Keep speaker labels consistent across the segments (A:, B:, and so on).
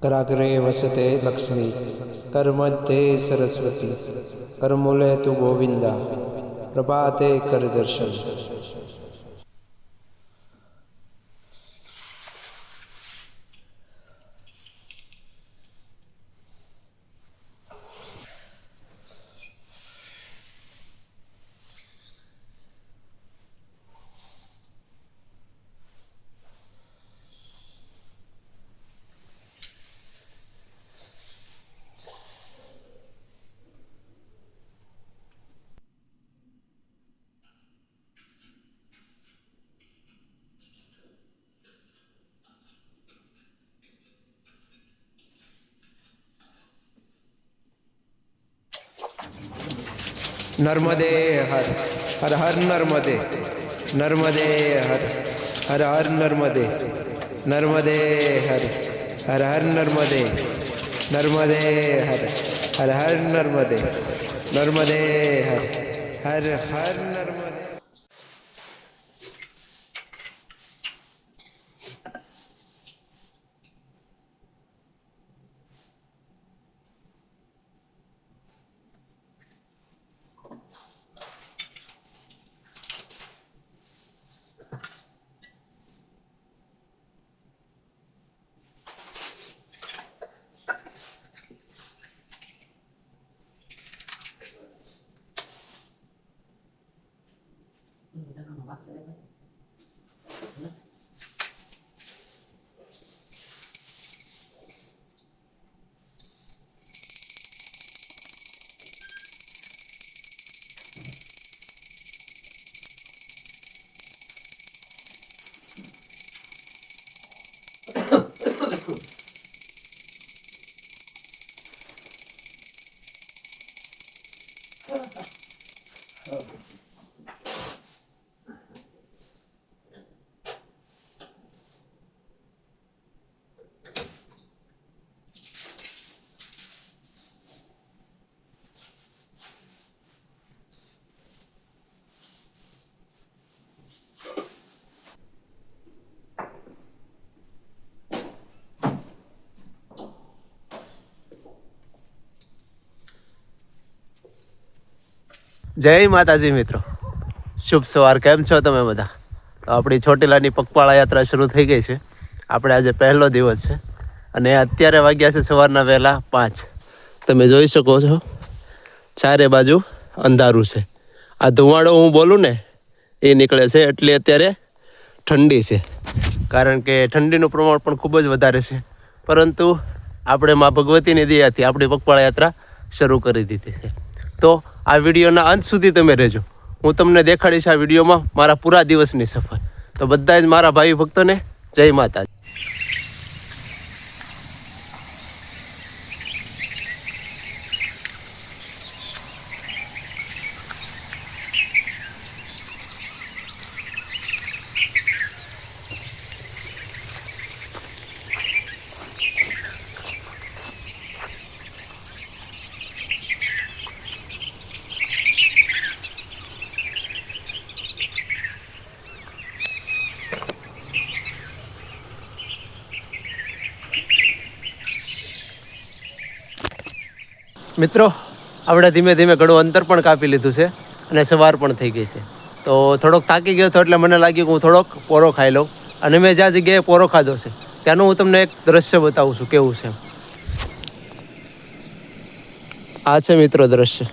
A: कराग्रे वसते लक्ष्मी करमध्ये सरस्वती करमूले तु गोविंदा प्रभाते कर दर्शन। नर्मदे हर हर हर नर्मदे नर्मदे हर हर हर नर्मदे नर्मदे हर हर हर नर्मदे नर्मदे हर हर हर नर्मदे नर्मदे हर हर हर नर्मदे।
B: જય માતાજી મિત્રો, શુભ સવાર. કેમ છો તમે બધા? તો આપણી ચોટીલાની પગપાળા યાત્રા શરૂ થઈ ગઈ છે. આપણે આજે પહેલો દિવસ છે અને અત્યારે વાગ્યા છે સવારના વહેલા 5. તમે જોઈ શકો છો ચારે બાજુ અંધારું છે. આ ધુમાડો હું બોલું ને એ નીકળે છે એટલે અત્યારે ઠંડી છે, કારણ કે ઠંડીનું પ્રમાણ પણ ખૂબ જ વધારે છે. પરંતુ આપણે મા ભગવતીની દયાથી આપણી પગપાળા યાત્રા શરૂ કરી દીધી છે. તો આ વિડીયોના અંત સુધી તમે રહેજો. હું તમને દેખાડીશ આ વિડીયોમાં મારા પૂરા દિવસની સફર. તો બધા જ મારા ભાઈ ભક્તોને જય માતાજી. મિત્રો, આપણે ધીમે ધીમે ઘણું અંતર પણ કાપી લીધું છે અને સવાર પણ થઈ ગઈ છે. તો થોડોક થાકી ગયો હતો એટલે મને લાગ્યું કે હું થોડોક પોરો ખાઈ લઉં. અને મેં જ્યાં જગ્યાએ પોરો ખાધો છે ત્યાંનું હું તમને એક દ્રશ્ય બતાવું છું કેવું છે. આ છે મિત્રો દ્રશ્ય,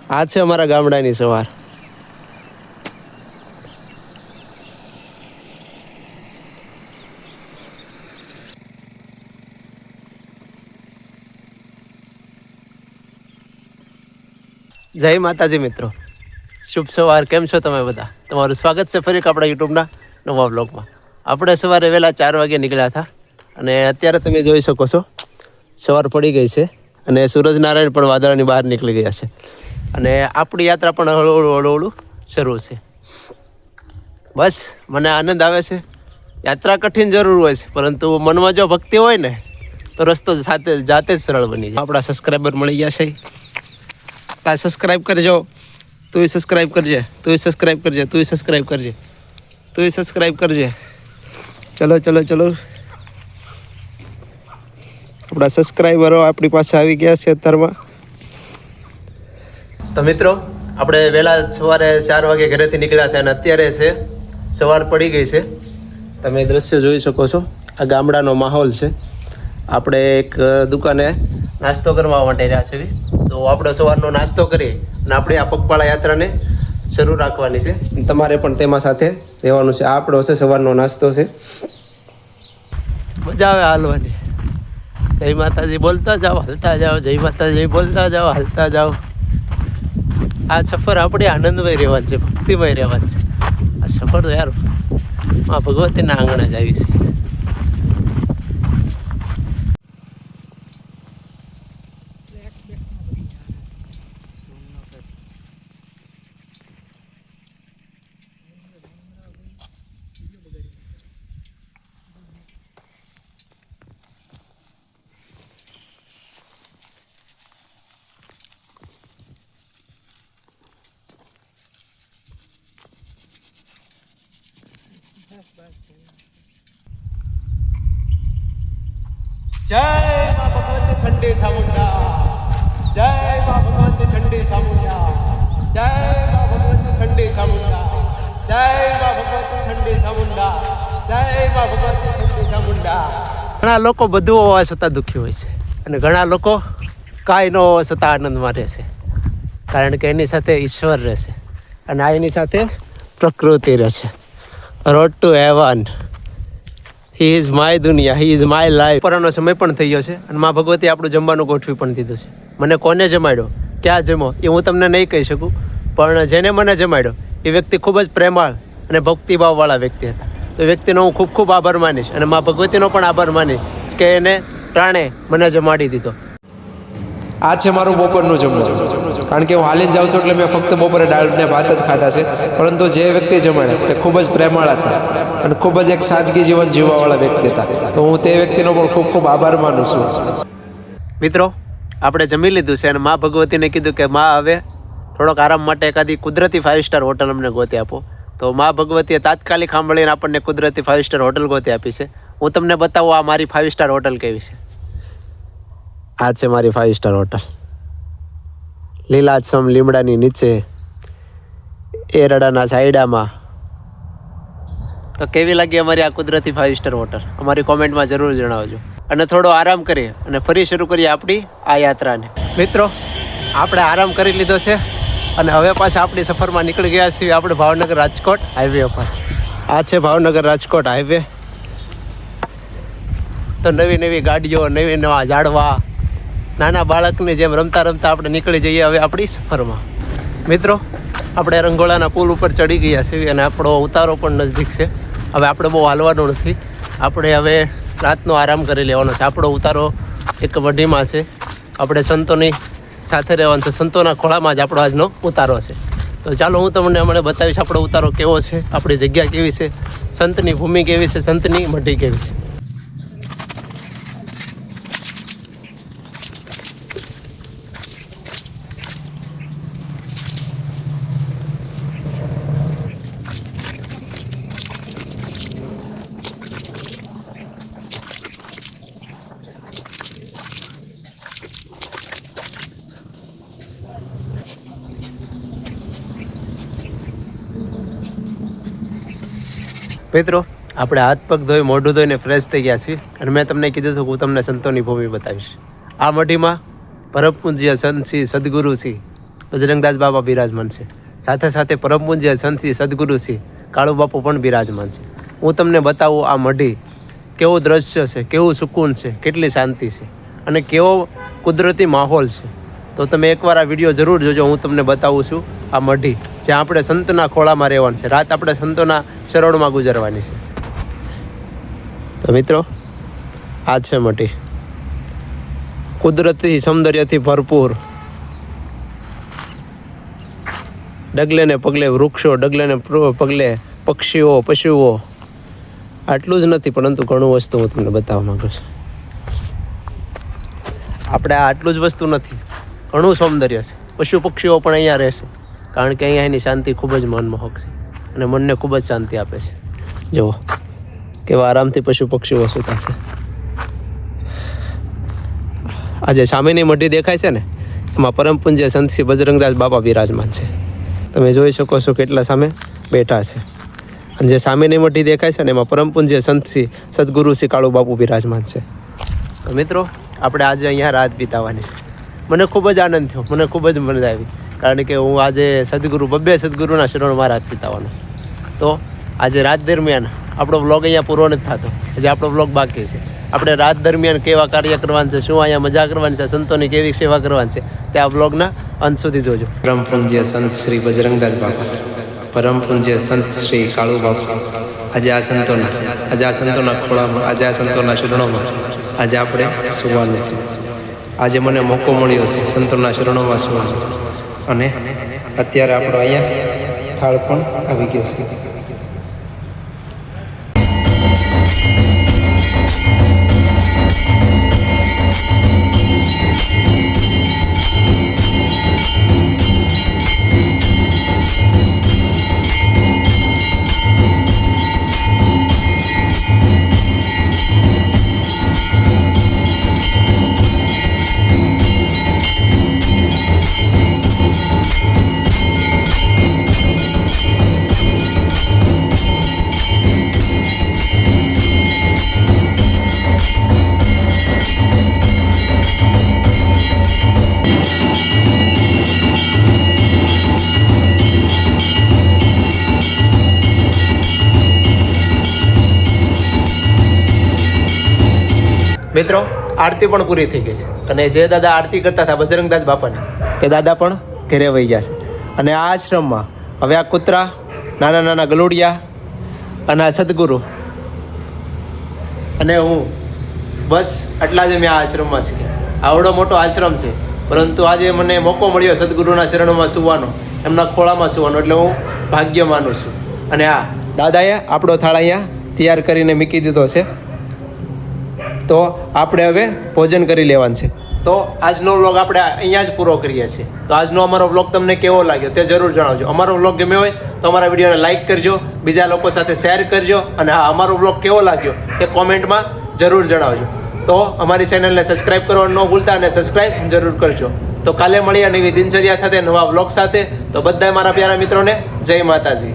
B: આ છે અમારા ગામડાની સવાર. જય માતાજી મિત્રો, શુભ સવાર. કેમ છો તમે બધા? તમારું સ્વાગત છે ફરી આપણા યુટ્યુબના નવા બ્લોગમાં. આપણે સવારે વહેલા 4 વાગે નીકળ્યા હતા અને અત્યારે તમે જોઈ શકો છો સવાર પડી ગઈ છે અને સૂરજનારાયણ પણ વાદળાની બહાર નીકળી ગયા છે અને આપણી યાત્રા પણ હળવું શરૂ છે. બસ મને આનંદ આવે છે. યાત્રા કઠિન જરૂર હોય છે, પરંતુ મનમાં જો ભક્તિ હોય ને તો રસ્તો જાતે જ સરળ બની જાય. આપણા સબસ્ક્રાઈબર મળી ગયા છે. સબસ્ક્રાઈબ કરજો, તું સબસ્ક્રાઈબ કરજે, તું સબસ્ક્રાઈબ કરજે, તું સબસ્ક્રાઈબ કરજે, તું સબસ્ક્રાઈબ કરજે. ચલો ચલો ચલો.
A: આપણા સબસ્ક્રાઈબરો આપણી પાસે આવી ગયા છે અત્યારમાં.
B: તો મિત્રો આપણે વહેલા સવારે 4 વાગે ઘરેથી નીકળ્યા હતા અને અત્યારે છે સવાર પડી ગઈ છે. તમે દ્રશ્ય જોઈ શકો છો. આ ગામડાનો માહોલ છે. આપણે એક દુકાને નાસ્તો કરવા માટે રહ્યા છે. તો આપણે સવારનો નાસ્તો કરી અને આપણે આ પગપાળા યાત્રાને શરૂ રાખવાની છે. તમારે પણ તેમાં સાથે રહેવાનું છે. આ આપણો છે સવારનો નાસ્તો છે. મજા આવે હાલવાની. જય માતાજી બોલતા જાઓ, હાલતા જાઓ. જય માતાજી બોલતા જાઓ, હાલતા જાઓ. આ સફર આપણે આનંદમય રહેવાનું છે, ભક્તિમય રહેવાનું છે. આ સફર તો યાર માં ભગવતીના આંગણે જ આવી છે. જય મા ભગવતી ઠંડી ચામુંડા, જય મા ભગવતી ઠંડી ચામુંડા, જય મા ભગવતી ઠંડી ચામુંડા, જય મા ભગવતી ઠંડી ચામુંડા, જય મા ભગવતી ઠંડી ચામુંડા. ઘણા લોકો બધું હોવા છતાં દુઃખી હોય છે અને ઘણા લોકો કાંઈ ન હોવા છતાં આનંદમાં રહેશે, કારણ કે એની સાથે ઈશ્વર રહેશે અને આ એની સાથે પ્રકૃતિ રહેશે. Road to heaven. He is my દુનિયા, હી ઇઝ માય લાઈફ. ઉપરનો સમય પણ થઈ ગયો છે અને મા ભગવતી આપણું જમવાનું ગોઠવી પણ દીધું છે. મને કોને જમાડ્યો, ક્યાં જમો એ હું તમને નહીં કહી શકું, પણ જેને મને જમાડ્યો એ વ્યક્તિ ખૂબ જ પ્રેમાળ અને ભક્તિભાવવાળા વ્યક્તિ હતા. તો એ વ્યક્તિનો હું ખૂબ ખૂબ આભાર માનીશ અને મા ભગવતીનો પણ આભાર માનીશ કે એને પ્રાણે મને જમાડી દીધો.
A: આ છે મારું બપોરનું જમવાનું. કારણ કે હું હાલીને જાઉં છું એટલે મેં ફક્ત બપોરે દાળ ને ભાત જ ખાધા છે. પરંતુ જે વ્યક્તિ જમાડે તે ખૂબ જ પ્રેમાળ હતા અને ખૂબ જ એક સાદગી જીવન જીવવાવાળા વ્યક્તિ હતા. તો હું તે વ્યક્તિનો પણ ખૂબ ખૂબ આભાર માનું છું.
B: મિત્રો આપણે જમી લીધું છે અને મા ભગવતીને કીધું કે મા હવે થોડોક આરામ માટે એકાદી કુદરતી 5 સ્ટાર હોટલ અમને ગોતી આપો. તો મા ભગવતીએ તાત્કાલિક સાંભળીને આપણને કુદરતી 5 સ્ટાર હોટલ ગોતી આપી છે. હું તમને બતાવું આ મારી 5 સ્ટાર હોટલ કેવી છે. આ છે મારી 5 સ્ટાર હોટલ. લીલાછમ લીમડાની નીચે, એરડાના સાઈડામાં. તો કેવી લાગી અમારી આ કુદરતી 5 સ્ટાર હોટલ અમારી કોમેન્ટમાં જરૂર જણાવજો. અને થોડો આરામ કરીએ અને ફરી શરૂ કરીએ આપણી આ યાત્રાને. મિત્રો આપણે આરામ કરી લીધો છે અને હવે પાછા આપણી સફરમાં નીકળી ગયા છીએ આપણે ભાવનગર રાજકોટ હાઈવે ઉપર. આ છે ભાવનગર રાજકોટ હાઈવે. તો નવી નવી ગાડીઓ, નવી નવા ઝાડવા, નાના બાળકની જેમ રમતા રમતા આપણે નીકળી જઈએ હવે આપણી સફરમાં. મિત્રો આપણે રંગોળાના પુલ ઉપર ચડી ગયા છીએ અને આપણો ઉતારો પણ નજદીક છે. હવે આપણે બહુ હાલવાનું નથી, આપણે હવે રાતનો આરામ કરી લેવાનો છે. આપણો ઉતારો એક વઢીમાં છે. આપણે સંતોની સાથે રહેવાનું છે. સંતોના ખોળામાં જ આપણો આજનો ઉતારો છે. તો ચાલો હું તમને હમણાં બતાવીશ આપણો ઉતારો કેવો છે, આપણી જગ્યા કેવી છે, સંતની ભૂમિ કેવી છે, સંતની મઢી કેવી છે. મિત્રો આપણે હાથ પગ ધોઈ મોઢું ધોઈને ફ્રેશ થઈ ગયા છીએ અને મેં તમને કીધું હતું કે હું તમને સંતોની ભૂમિ બતાવીશ. આ મઢીમાં પરમ પૂજ્ય સંત શ્રી સદગુરુ શ્રી બજરંગદાસ બાબા બિરાજમાન છે. સાથે સાથે પરમ પૂજ્ય સંત શ્રી સદગુરુ શ્રી કાળુ બાપુ પણ બિરાજમાન છે. હું તમને બતાવું આ મઢી કેવું દ્રશ્ય છે, કેવું સુકૂન છે, કેટલી શાંતિ છે અને કેવો કુદરતી માહોલ છે. તો તમે એકવાર આ વિડીયો જરૂર જોજો. હું તમને બતાવું છું આ મઢી જ્યાં આપણે સંતના ખોળામાં રહેવાનું છે. રાત આપણે સંતોના શરણમાં ગુજારવાની છે. તો મિત્રો આ છે મઢી, કુદરતી સૌંદર્યથી ભરપૂર. ડગલે ને પગલે વૃક્ષો, ડગલે ને પગલે પક્ષીઓ, પશુઓ. આટલું જ નથી પરંતુ ઘણું વસ્તુ હું તમને બતાવવા માંગુ છું. આપણે આટલું જ વસ્તુ નથી, ઘણું સૌંદર્ય છે. પશુ પક્ષીઓ પણ અહીંયા રહેશે કારણ કે અહીંયા એની શાંતિ ખૂબ જ મનમોહક છે અને મનને ખૂબ જ શાંતિ આપે છે. જુઓ કેવા આરામથી પશુ પક્ષીઓ સૂતા છે. આ જે સામેની મઢી દેખાય છે ને એમાં પરમ પૂજ્ય સંત શ્રી બજરંગદાસ બાપા બિરાજમાન છે. તમે જોઈ શકો છો કેટલા સામે બેઠા છે. અને જે સામેની મઢી દેખાય છે ને એમાં પરમ પૂજ્ય સંત શ્રી સદગુરુ શ્રી કાળુ બાપુ બિરાજમાન છે. તો મિત્રો આપણે આજે અહીંયા રાત વિતાવવાની છે. મને ખૂબ જ આનંદ થયો, મને ખૂબ જ મજા આવી, કારણ કે હું આજે બબ્બે સદગુરુના શરણમાં રાત વિતાવવાનો છે. તો આજે રાત દરમિયાન આપણો વ્લોગ અહીંયા પૂરો નથી થતો, હજી આપણો વ્લોગ બાકી છે. આપણે રાત દરમિયાન કેવા કાર્ય કરવાના છે, શું અહીંયા મજા કરવાની છે, સંતોની કેવી સેવા કરવાની છે, તે આ વ્લોગના અંત સુધી જોજો. પરમ પૂજ્ય સંત શ્રી બજરંગદાસ બાપા, પરમ પૂજ્ય સંત શ્રી કાળુ બાપા, આજે આ સંતોના ખોળામાં, આજે આ સંતોના શરણોમાં આજે આપણે સુવાનું છે. આજે મને મોકો મળ્યો છે સંતોના શરણોમાં સુવાનો, અને અત્યારે આપણો અહીંયા થાળ પણ આવી ગયો છે. મિત્રો આરતી પણ પૂરી થઈ ગઈ છે, અને જે દાદા આરતી કરતા હતા બજરંગદાસ બાપાની, તે દાદા પણ ઘરે વહી ગયા છે. અને આ આશ્રમમાં હવે આ કૂતરા, નાના નાના ગલુડિયા અને આ સદગુરુ અને હું, બસ આટલા જ મેં આ આશ્રમમાં શીખ્યા. આવડો મોટો આશ્રમ છે, પરંતુ આજે મને મોકો મળ્યો સદગુરુના શરણોમાં સુવાનો, એમના ખોળામાં સુવાનો, એટલે હું ભાગ્ય માનું છું. અને આ દાદાએ આપણો થાળ અહીંયા તૈયાર કરીને મૂકી દીધો છે. તો આપણે હવે ભોજન કરી લેવાનું છે. તો આજનો વ્લોગ આપણે અહીંયા જ પૂરો કરીએ છીએ. તો આજનો અમારો વ્લોગ તમને કેવો લાગ્યો તે જરૂર જણાવજો. અમારો વ્લોગ ગમ્યો હોય તો અમારા વિડીયોને લાઇક કરજો, બીજા લોકો સાથે શેર કરજો, અને હા, અમારો વ્લોગ કેવો લાગ્યો તે કોમેન્ટમાં જરૂર જણાવજો. તો અમારી ચેનલને સબસ્ક્રાઈબ કરવાનું ન ભૂલતા, અને સબસ્ક્રાઈબ જરૂર કરજો. તો કાલે મળીએ નવી દિનચર્યા સાથે, નવા વ્લોગ સાથે. તો બધા મારા પ્યારા મિત્રોને જય માતાજી.